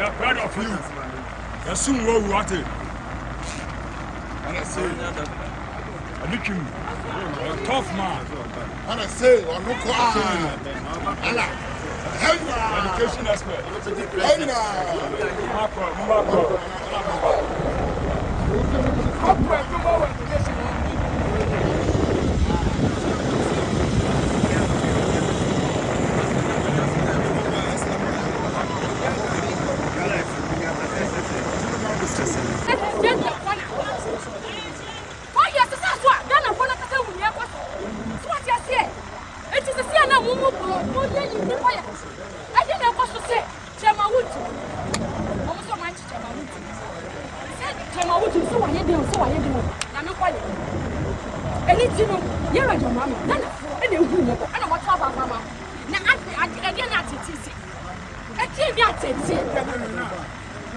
are proud of you. Assume what we want it. And I say, I look him, a tough man. And I say, education expert.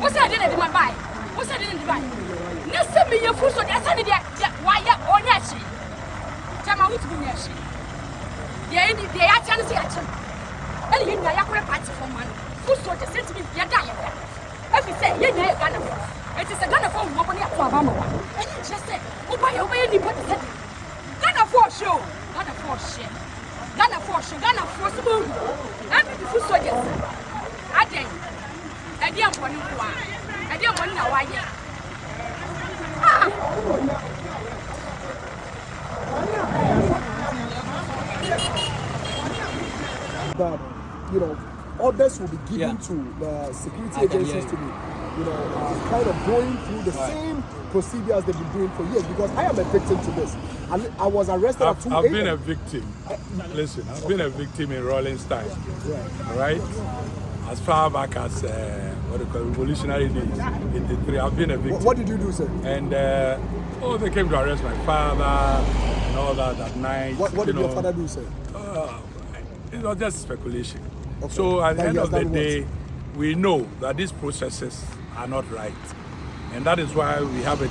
What's that? Didn't my buy? What's that? Didn't buy? Let's send me your food so that's any day. Why ya on yashi? Tama with me yashi. The chance action. And you know, I party for man. Food so just sent me your diet. If you say, you're a gun of it is a gun of nobody at Obama. And you just say, oh, by your way, anybody said, gun of war show, gun of war shit. Gun of war show, gun of force move. I'm the food soldiers. I think. I didn't want to go. I didn't want to know why. That, you know, orders will be given to the security agencies to be, you know, kind of going through the same procedures they've been doing for years. Because I am a victim to this. I was arrested at 2 a.m. I've been a victim. Listen, I've been a victim in Rolling Style. Right? As far back as what they call revolutionary days, 83, I've been a victim. What did you do, sir? And they came to arrest my father and all that night. What did your father do, sir? It was just speculation. Okay. So at the end of the day, we know that these processes are not right, and that is why we have a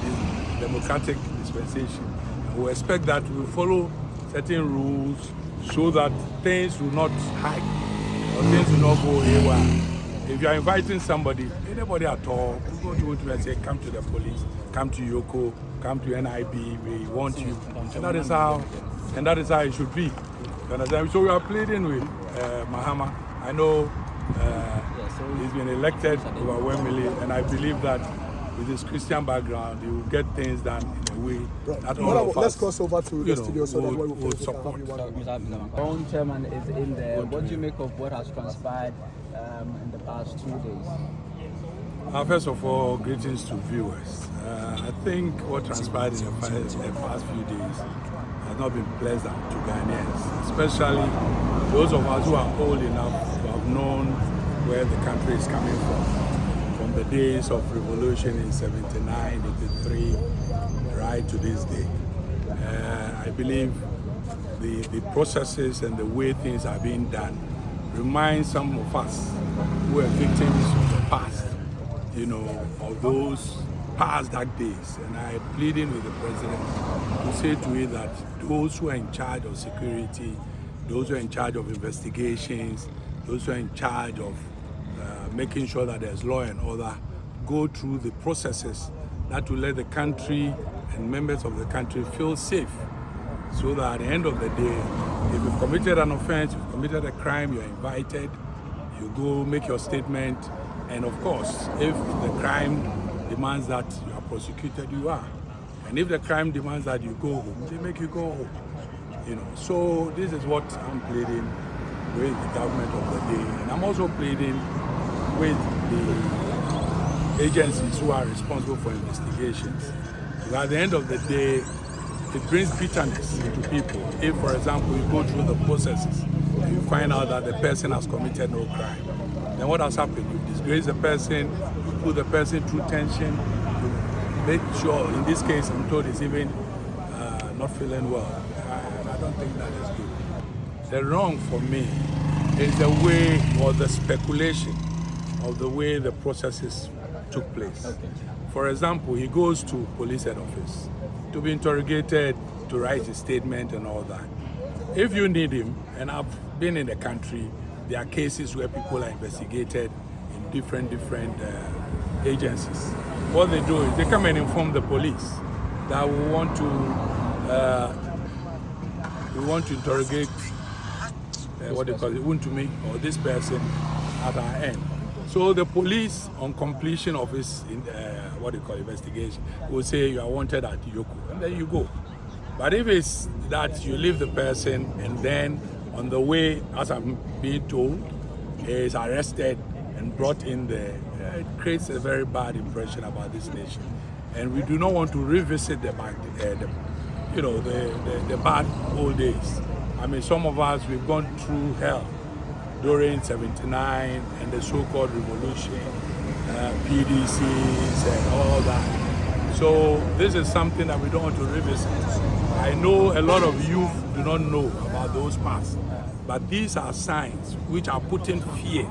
democratic dispensation. And we expect that we follow certain rules so that things will not hide. Things will not go haywire. If you are inviting somebody, anybody at all, we go to Wontumi and say, come to the police, come to EOCO, come to NIB, we want you. And that is how it should be. So we are pleading with Mahama. I know he's been elected overwhelmingly, and I believe that with his Christian background, he will get things done in a way that all of us, let's cross over to the studio so that we will support. Our own chairman is in there. What do you make of what has transpired in the past 2 days? First of all, greetings to viewers. I think what transpired in the past few days has not been pleasant to Ghanaians, especially those of us who are old enough to have known where the country is coming from the days of revolution in 79, 83, right to this day. I believe the processes and the way things are being done remind some of us who are victims of the past, you know, of those past dark days. And I am pleading with the president to say to me that those who are in charge of security, those who are in charge of investigations, those who are in charge of making sure that there's law and order, go through the processes that will let the country and members of the country feel safe. So that at the end of the day, if you've committed an offense, you've committed a crime, you're invited, you go make your statement, and of course, if the crime demands that you are prosecuted, you are. And if the crime demands that you go home, they make you go home. You know, so this is what I'm pleading with the government of the day. And I'm also pleading with the agencies who are responsible for investigations. Because at the end of the day, it brings bitterness to people. If, for example, you go through the processes and you find out that the person has committed no crime, then what has happened? You disgrace the person, you put the person through tension, you make sure, in this case, I'm told he's even not feeling well. I don't think that is good. The wrong for me is the way or the speculation of the way the processes took place. Okay. For example, he goes to police head office to be interrogated, to write a statement and all that. If you need him, and I've been in the country, there are cases where people are investigated in different agencies. What they do is they come and inform the police that we want to interrogate what they call it, Wontumi, or this person at our end. So the police, on completion of his investigation, will say you are wanted at EOCO, and then you go. But if it's that you leave the person and then on the way, as I'm being told, is arrested and brought in there, it creates a very bad impression about this nation. And we do not want to revisit the bad old days. I mean, some of us, we've gone through hell during '79 and the so-called revolution, PDCs and all that. So this is something that we don't want to revisit. I know a lot of youth do not know about those past, but these are signs which are putting fear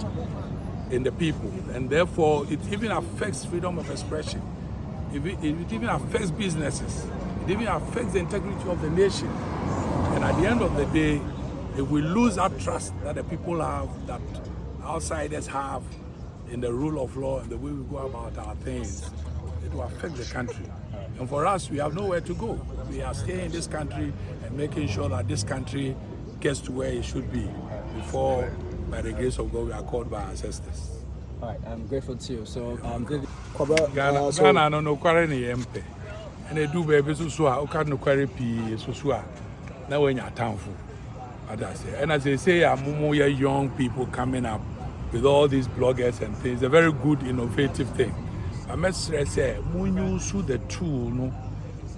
in the people, and therefore it even affects freedom of expression. It even affects businesses. It even affects the integrity of the nation. And at the end of the day, if we lose that trust that the people have, that outsiders have in the rule of law and the way we go about our things, it will affect the country. And for us, we have nowhere to go. We are staying in this country and making sure that this country gets to where it should be before, by the grace of God, we are called by our ancestors. All right, I'm grateful to you. So, Ghana no kware ne yempe. And they do baby so o ka no kware pi so a na wanya tamfo. And as they say, young people coming up with all these bloggers and things, a very good, innovative thing. I must say, we use the tool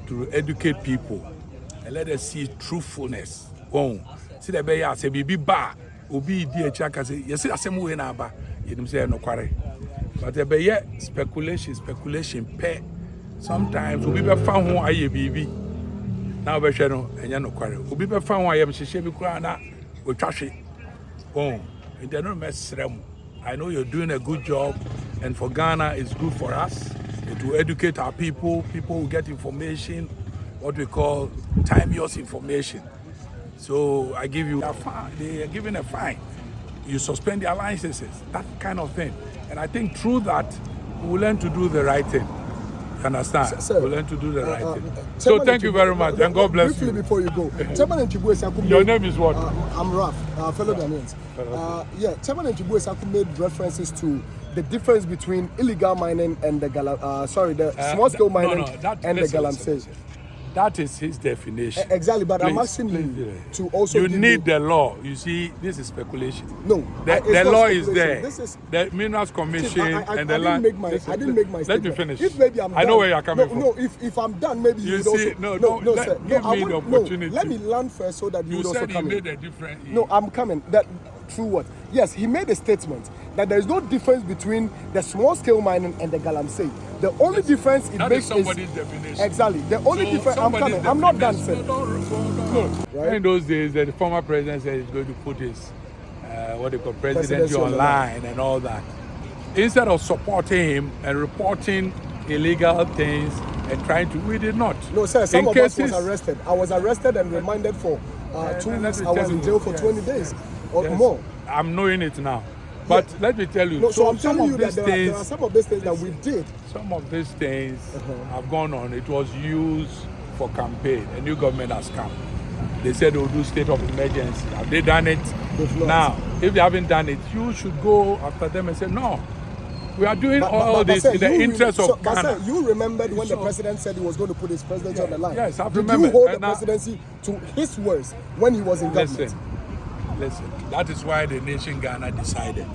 to educate people and let us see truthfulness. Oh, see the bay, I say, be bad, obi dear chaka say, yes, I say, we na ba, you say no quarry. But the bay, speculation, pay. Sometimes we be found who I baby. Now we share no, and you no quarry. We be found why I am she be crying we trash it. Oh, it don't mess them. I know you're doing a good job, and for Ghana, it's good for us. It will educate our people. People will get information, what we call time-use information. So I give you a fine. They are giving a fine. You suspend their licenses, that kind of thing. And I think through that, we will learn to do the right thing. You understand? Sir, we'll learn to do the right thing. So thank you very much, and God bless you. Briefly before you go, your name is what? I'm Raf, fellow Ghanaians. Chairman Nchibwe made references to the difference between illegal mining and the small-scale mining and the galamsey. That is his definition. Exactly, but I'm asking you to also. You need the law. You see, this is speculation. No, the law is there. This is the Minerals Commission and the land. I didn't make my Let me finish. If maybe I'm I know where you're coming from. No, if I'm done, maybe you would see, also. No, sir. Give me the opportunity. Let me land first so that you would also come in. You said he made a difference. No, I'm coming. That through what? Yes, he made a statement that there is no difference between the small-scale mining and the galamsey. The only difference it makes is somebody's definition. Exactly. The only difference. I'm coming. I'm not done, sir. Right? In those days, the former president said he's going to put his presidency online and all that. Instead of supporting him and reporting illegal things and trying to, we did not. No, sir. Some of us was arrested. I was arrested and remanded for 2 weeks. I was in jail for 20 days or more. I'm knowing it now. But let me tell you, no, so I'm telling you that there are some of these things that we did. Some of these things have gone on. It was used for campaign. A new government has come. They said they will do state of emergency. Have they done it? Now, if they haven't done it, you should go after them and say, no, we are doing all this in the interest of Ghana. Sir, you remembered when the president said he was going to put his presidency on the line. Yes, I remember. Did you hold the presidency to his words when he was in government? Listen, that is why the nation Ghana decided.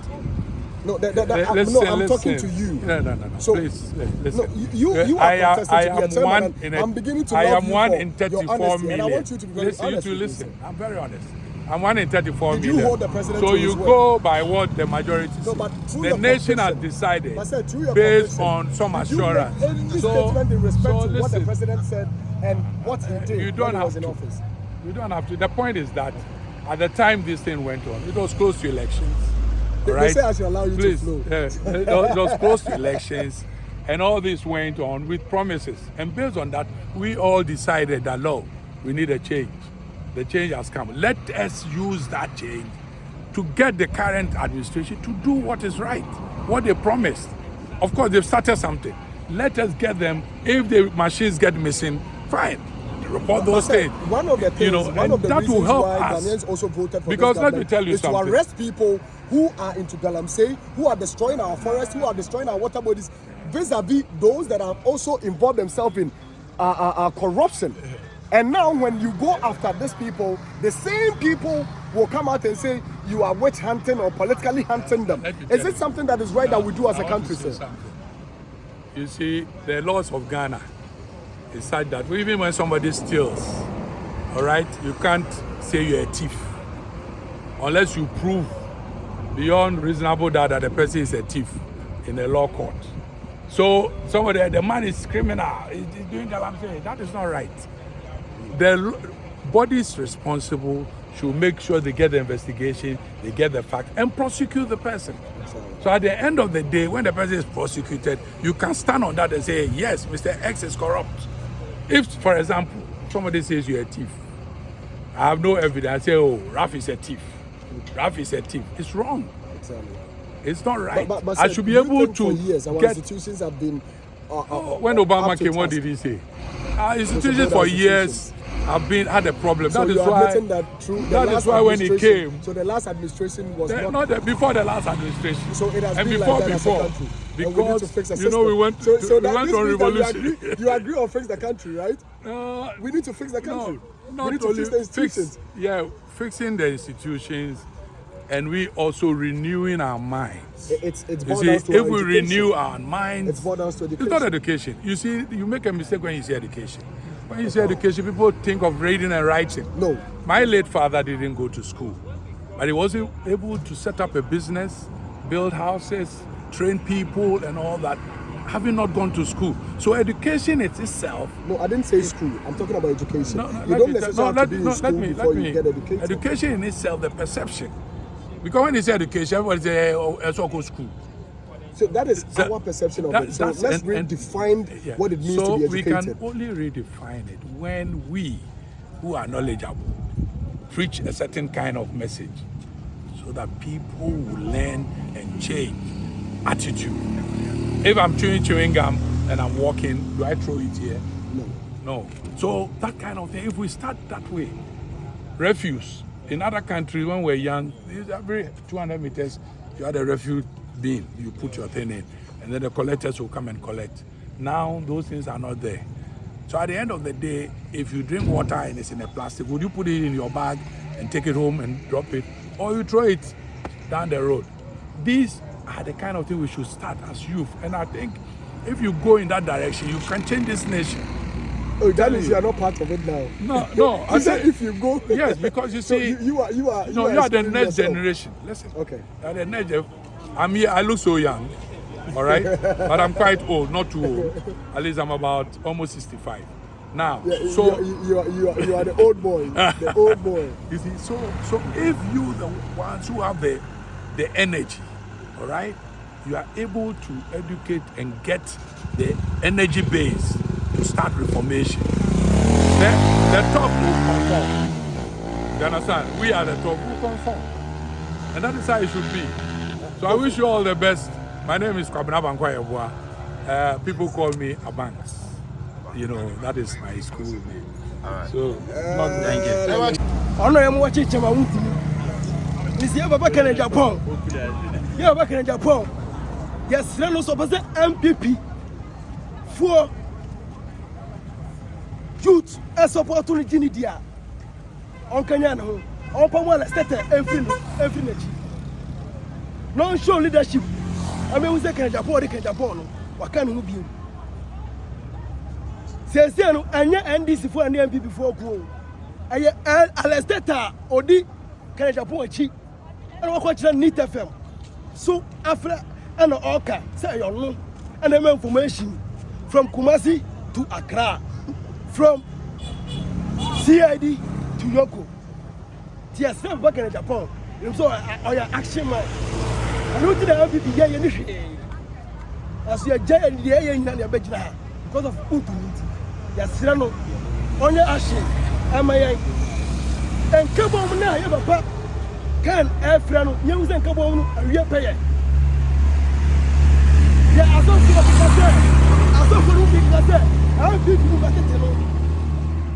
No, I'm talking to you. No. So, please, listen. No, you are contested to be a chairman. I'm beginning to love you am 1 for in 34 your honesty, million. and I want you to be very honest. Listen. I'm very honest. I'm 1 in 34 Did million. you hold the president so to you his go word? by what the majority No, says. but through the your nation has conviction, decided sir, based on some assurance. Did you make any statement in respect to what the listen, president said and what he did when he was in office? You don't have to. The point is that at the time this thing went on, it was close to elections. They say I should allow you to flow. It was close to elections, and all this went on with promises. And based on that, we all decided that, no, we need a change. The change has come. Let us use that change to get the current administration to do what is right what they promised. Of course, they've started something. Let us get them. If the machines get missing, fine. Report those things. One of the things, one of the that will reasons help why us. Ghanaians also voted for Because this let me tell you is something. to arrest people who are into galamsey, who are destroying our forests, who are destroying our water bodies, vis-a-vis those that have also involved themselves in corruption. And now when you go after these people, the same people will come out and say you are witch hunting or politically hunting them. Is it something that is right that we do as a country, sir? You see, the laws of Ghana is such that even when somebody steals, all right, you can't say you're a thief unless you prove beyond reasonable doubt that the person is a thief in a law court. So somebody, the man is criminal, he's doing galamsey. That is not right. The bodies responsible should make sure they get the investigation, they get the fact, and prosecute the person. So at the end of the day, when the person is prosecuted, you can stand on that and say, yes, Mr. X is corrupt. If, for example, somebody says you're a thief, I have no evidence, I say, oh, Raf is a thief. Raf is a thief. It's wrong. Exactly. It's not right. But I should be able to for years, our get... institutions have been... when Obama came, what did he say? Our institutions for years have had a problem. So that is why when he came... So the last administration was before the last administration. So it has and been before, like that as a country. Because, we need to fix the system. we went on revolution. You agree on fix the country, right? We need to fix the country. We need to fix the institutions. Fixing the institutions, and we also renewing our minds. It's if we renew our minds, it's borders to education. It's not education. You see, you make a mistake when you say education. When you say education, people think of reading and writing. No. My late father didn't go to school, but he was able to set up a business, build houses, train people, and all that, having not gone to school. So education itself... No, I didn't say school. I'm talking about education. You don't necessarily have to be in school before you get educated. Education in itself, the perception. Because when you say education, everybody say, oh, EOCO school. So that is our perception of it. So let's redefine what it means to be educated. We can only redefine it when we, who are knowledgeable, preach a certain kind of message so that people will learn and change attitude. If I'm chewing gum and I'm walking, do I throw it here? No. So that kind of thing, if we start that way, refuse. In other countries, when we're young, every 200 meters, you had a refuse bin. You put your thing in, and then the collectors will come and collect. Now, those things are not there. So at the end of the day, if you drink water and it's in a plastic, would you put it in your bag and take it home and drop it? Or you throw it down the road? These are the kind of thing we should start as youth. And I think if you go in that direction, you can change this nation. Oh, that means you are not part of it now. No. I said if you go. Yes, because you see, so you are the next generation. Listen. Okay. You are the next. I'm here. I look so young, all right, but I'm quite old, not too old. At least I'm about almost 65 now. Yeah, so you are the old boy. The old boy. You see, so if you the ones who have the energy, all right, you are able to educate and get the energy base to start reformation. The top will conform. You understand? We are the top who conform. And that is how it should be. So I wish you all the best. My name is Kwabena Yeboah. People call me Abankwah. You know, that is my school name. All right. So, thank you. I know I'm watching Wontumi. This year, back in Japan. Yeah, back in Japan. Yes, no, so NPP for youth as opportunity in India. On Kenyano, on Pamela State, every non show leadership. I mean, we say Japan, what can we be? Says no, and NDC for and NPP for go. I Alesteta Odi can Japan cheap. And what question need FM. So after an orca, say your no, and the information from Kumasi to Accra, from CID to EOCO. Yes, back in Japan. So your action man. I know that NPP here anything. As you are giant the air in your bedroom because of Wontumi. Yes, no. On your action, am I? And Kabom now, you have a can air friend, you and Kabom, a real payer. the I'm big move at the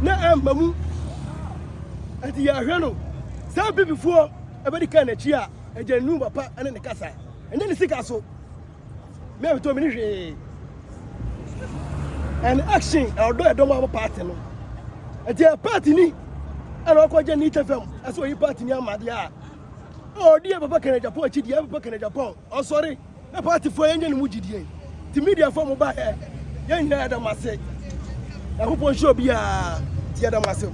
na mamu at the Arano. Some people before everybody can a cheer, and then new papa and then the casa, and then the sick castle. Maybe 2 minutes. And action, although I don't have a party. At the party, and I'll quite need to film. I saw you party near Madia. Oh, dear Papa can Japan, dear Papa can Japan. Oh, sorry, a party for engine would you? The media from by young Adam must say. I hope on show be a theater myself.